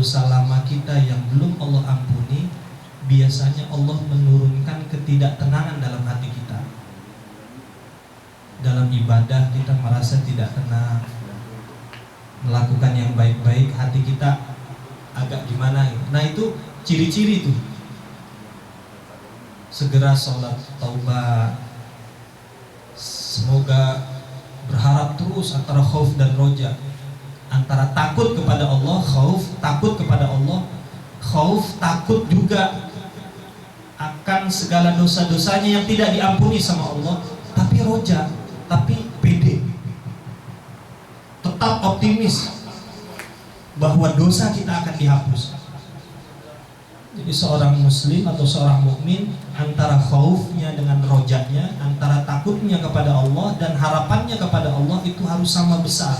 dosa lama kita yang belum Allah ampuni, biasanya Allah menurunkan ketidaktenangan dalam hati kita. Dalam ibadah kita merasa tidak tenang, melakukan yang baik-baik hati kita agak gimana gitu. Nah itu ciri-ciri tuh. Segera sholat taubat. Semoga berharap terus antara khauf dan roja, antara takut kepada Allah, khauf, takut kepada Allah, khauf, takut juga akan segala dosa-dosanya yang tidak diampuni sama Allah, tapi roja, tapi pede, tetap optimis bahwa dosa kita akan dihapus. Jadi seorang muslim atau seorang mukmin antara khaufnya dengan rojanya, antara takutnya kepada Allah dan harapannya kepada Allah itu harus sama besar.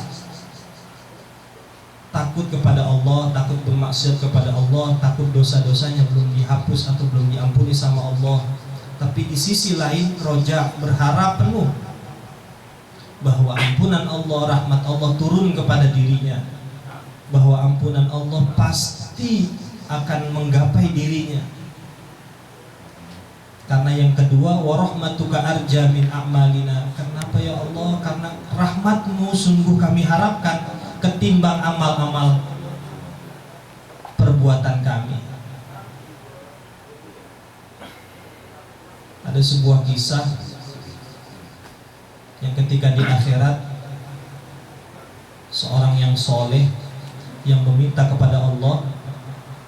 Takut kepada Allah, takut bermaksiat kepada Allah, takut dosa-dosanya belum dihapus atau belum diampuni sama Allah. Tapi di sisi lain roja, berharap penuh bahwa ampunan Allah, rahmat Allah turun kepada dirinya, bahwa ampunan Allah pasti akan menggapai dirinya. Karena yang kedua, wa rahmatuka arja min a'malina. Kenapa ya Allah? Karena rahmatmu sungguh kami harapkan ketimbang amal-amal perbuatan kami. Ada sebuah kisah yang ketika di akhirat seorang yang soleh yang meminta kepada Allah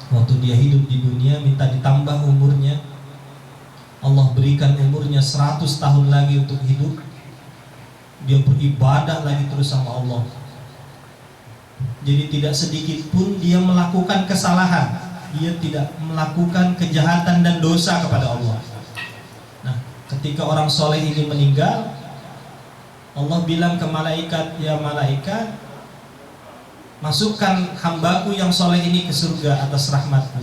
waktu dia hidup di dunia, minta ditambah umurnya, Allah berikan umurnya 100 tahun lagi untuk hidup. Dia beribadah lagi terus sama Allah. Jadi tidak sedikit pun dia melakukan kesalahan, dia tidak melakukan kejahatan dan dosa kepada Allah. Nah, ketika orang soleh ini meninggal, Allah bilang ke malaikat, ya malaikat, masukkan hambaku yang soleh ini ke surga atas rahmatku.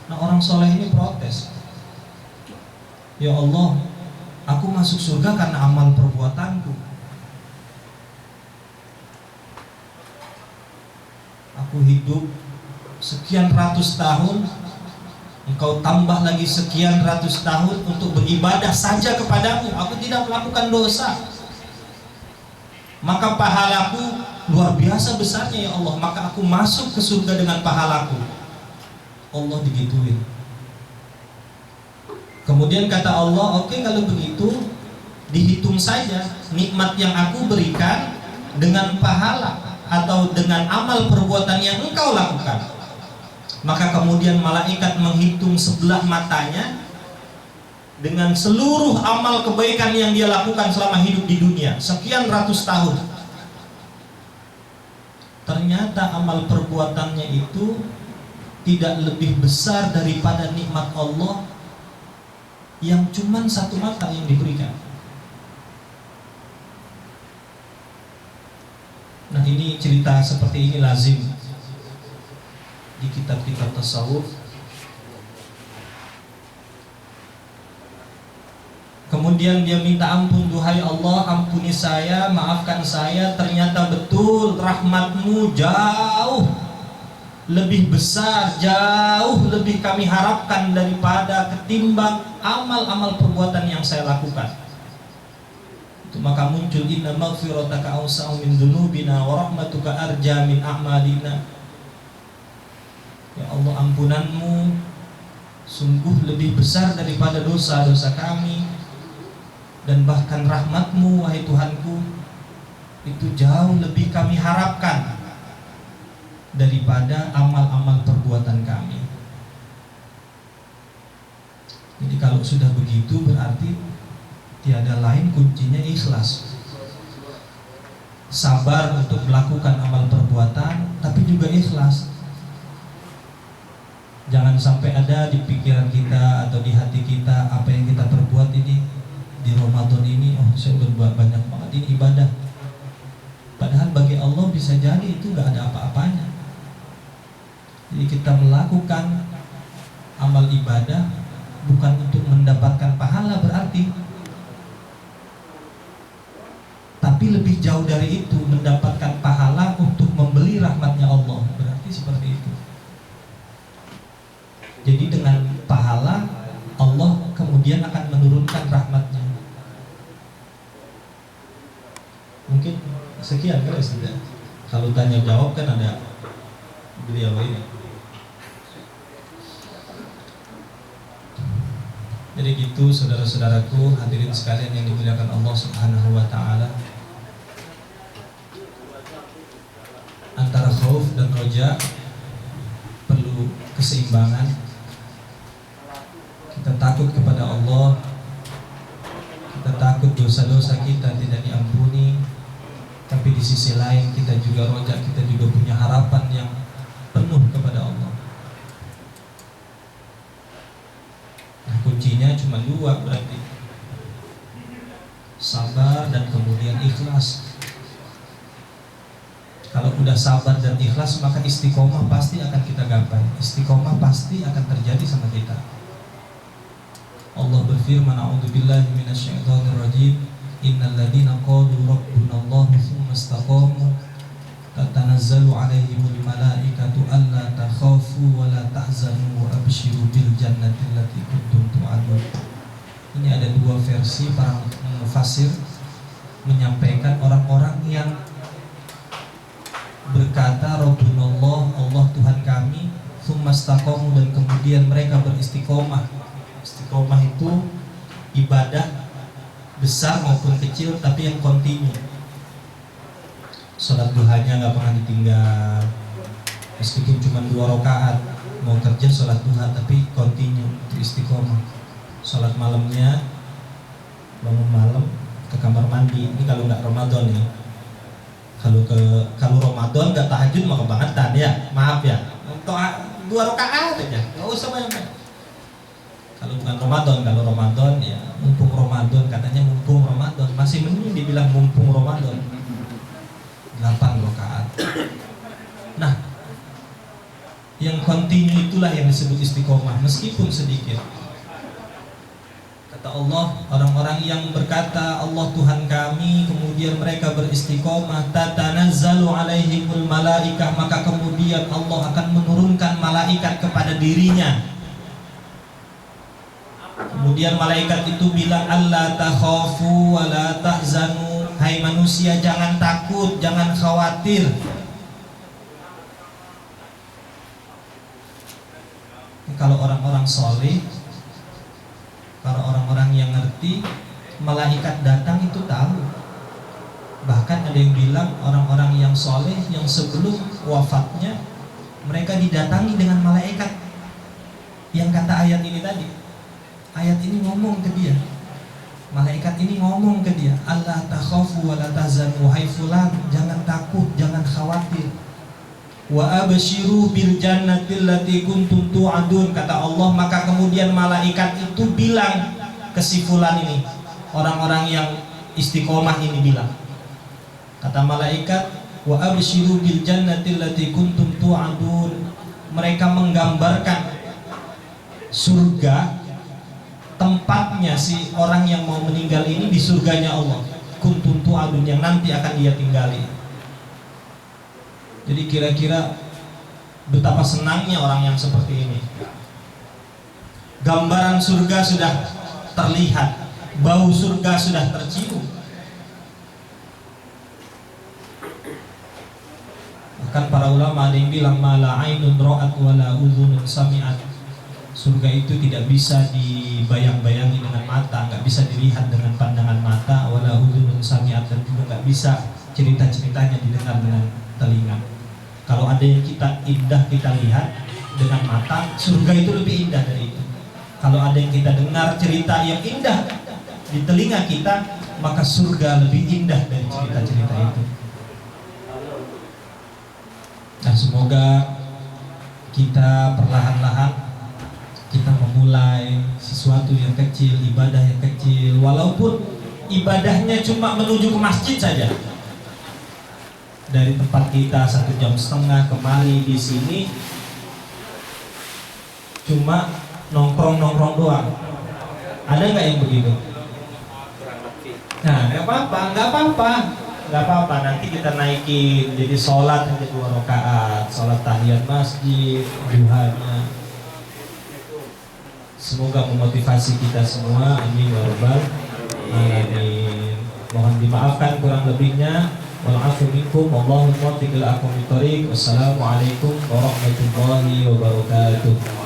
Nah orang soleh ini protes, ya Allah, aku masuk surga karena amal perbuatanku. Aku hidup sekian ratus tahun, engkau tambah lagi sekian ratus tahun untuk beribadah saja kepadamu. Aku tidak melakukan dosa, maka pahalaku luar biasa besarnya ya Allah, maka aku masuk ke surga dengan pahalaku. Allah digituin. Kemudian kata Allah, oke, kalau begitu dihitung saja nikmat yang aku berikan dengan pahala atau dengan amal perbuatan yang engkau lakukan. Maka kemudian malaikat menghitung sebelah matanya dengan seluruh amal kebaikan yang dia lakukan selama hidup di dunia sekian ratus tahun. Ternyata amal perbuatannya itu tidak lebih besar daripada nikmat Allah yang cuman satu mata yang diberikan. Nah ini cerita seperti ini lazim di kitab-kitab tasawuf. Kemudian dia minta ampun, duhai Allah, ampuni saya, maafkan saya. Ternyata betul rahmatmu jauh lebih besar, jauh lebih kami harapkan daripada ketimbang amal-amal perbuatan yang saya lakukan. Itu maka muncul inna maghfirataka awsa'u min dzunubina wa rahmatuka arja min a'malina. Ya Allah, ampunanmu sungguh lebih besar daripada dosa-dosa kami. Dan bahkan rahmatmu, wahai Tuhanku, itu jauh lebih kami harapkan daripada amal-amal perbuatan kami. Jadi kalau sudah begitu berarti tiada lain kuncinya ikhlas. Sabar untuk melakukan amal perbuatan, tapi juga ikhlas. Jangan sampai ada di pikiran kita atau di hati kita, apa yang kita perbuat ini di Ramadan ini, oh saya berbuat banyak banget ini ibadah. Padahal bagi Allah bisa jadi itu gak ada apa-apanya. Jadi kita melakukan amal ibadah bukan untuk mendapatkan pahala berarti, tapi lebih jauh dari itu, mendapatkan pahala untuk membeli rahmatnya Allah, berarti seperti itu. Jadi dengan pahala Allah kemudian akan menurunkan rahmatnya. Mungkin sekian kali sudah. Kalau tanya jawab kan ada beliau ini. Jadi gitu saudara-saudaraku, hadirin sekalian yang dimuliakan Allah Subhanahu wa taala. Antara khauf dan roja perlu keseimbangan. Kita takut kepada Allah, kita takut dosa-dosa kita tidak diampuni, tapi di sisi lain kita juga roja, kita juga punya harapan yang penuh kepada Allah. Nah, kuncinya cuma dua berarti, sabar dan kemudian ikhlas. Kalau udah sabar dan ikhlas, maka istiqomah pasti akan kita gapai. Istiqomah pasti akan terjadi sama kita. Allah berfirman, a'udzubillahi minasyaitonirrajim, innal ladzina qalu rabbunallahu tsumma istaqamu tatanazzalu 'alaihimul malaikatu alla takhafu wa la tahzanu wa abshiru bil jannati allati kuntum tu'adun. Ini ada dua versi para mufassir menyampaikan orang-orang yang berkata Rabbunallah, Allah Tuhan kami, tsumma istaqamu, dan kemudian mereka beristiqomah. Istiqomah itu ibadah besar maupun kecil tapi yang kontinu. Salat duhanya nggak pernah ditinggal, meskipun cuma 2 rakaat. Mau kerja salat duha tapi kontinu, istiqomah. Salat malamnya, bangun malam ke kamar mandi. Ini kalau nggak Ramadan nih. Kalau Ramadan nggak tahajud mah kebangetan ya, maaf ya. Untuk 2 rakaat aja, nggak usah banyak. Kalau bukan Ramadan, kalau Ramadan ya mumpung Ramadan, katanya mumpung Ramadan, masih mending dibilang mumpung Ramadan. 8 rakaat. Nah, yang kontinu itulah yang disebut istiqomah, meskipun sedikit. Kata Allah, orang-orang yang berkata Allah Tuhan kami, kemudian mereka beristiqomah, tatanazzalu alaihimul malaikah, maka kemudian Allah akan menurunkan malaikat kepada dirinya. Kemudian malaikat itu bilang, alla takhafu wa la tahzanu, hai manusia jangan takut, jangan khawatir. Kalau orang-orang soleh, kalau orang-orang yang ngerti, malaikat datang itu tahu. Bahkan ada yang bilang orang-orang yang soleh yang sebelum wafatnya mereka didatangi dengan malaikat. Yang kata ayat ini tadi, ayat ini ngomong ke dia, malaikat ini ngomong ke dia, Allah takhafu wa la tahzanu, hai fulan jangan takut, jangan khawatir. Wa abshiru bil jannati allati kuntum tu'adun, kata Allah. Maka kemudian malaikat itu bilang ke si fulan ini, orang-orang yang istiqomah ini bilang, kata malaikat, wa abshiru bil jannati allati kuntum tu'adun, mereka menggambarkan surga, tempatnya si orang yang mau meninggal ini di surganya Allah, kuntum tu'adun, yang nanti akan dia tinggali. Jadi kira-kira betapa senangnya orang yang seperti ini. Gambaran surga sudah terlihat, bau surga sudah tercium. Bahkan para ulama ada yang bilang, mala ainun ra'at wala udhunun sami'at. Surga itu tidak bisa dibayang-bayangi dengan mata, nggak bisa dilihat dengan pandangan mata, wala udhunun sami'at, dan juga nggak bisa cerita-ceritanya didengar dengan telinga. Kalau ada yang kita indah kita lihat dengan mata, surga itu lebih indah dari itu. Kalau ada yang kita dengar cerita yang indah di telinga kita, maka surga lebih indah dari cerita-cerita itu. Nah, semoga kita perlahan-lahan kita memulai sesuatu yang kecil, ibadah yang kecil, walaupun ibadahnya cuma menuju ke masjid saja. Dari tempat kita 1,5 jam kemari di sini cuma nongkrong doang. Ada nggak yang begitu? Nah, nggak apa-apa. Nanti kita naikin jadi sholat hanya 2 rakaat, sholat tahiyat masjid, duhanya. Semoga memotivasi kita semua. Amin ya rabbal alamin. Mohon dimaafkan kurang lebihnya. Wal'afu minkum. Wallahu muwaffiq ila aqwamit thoriq. Wassalamualaikum warahmatullahi wabarakatuh.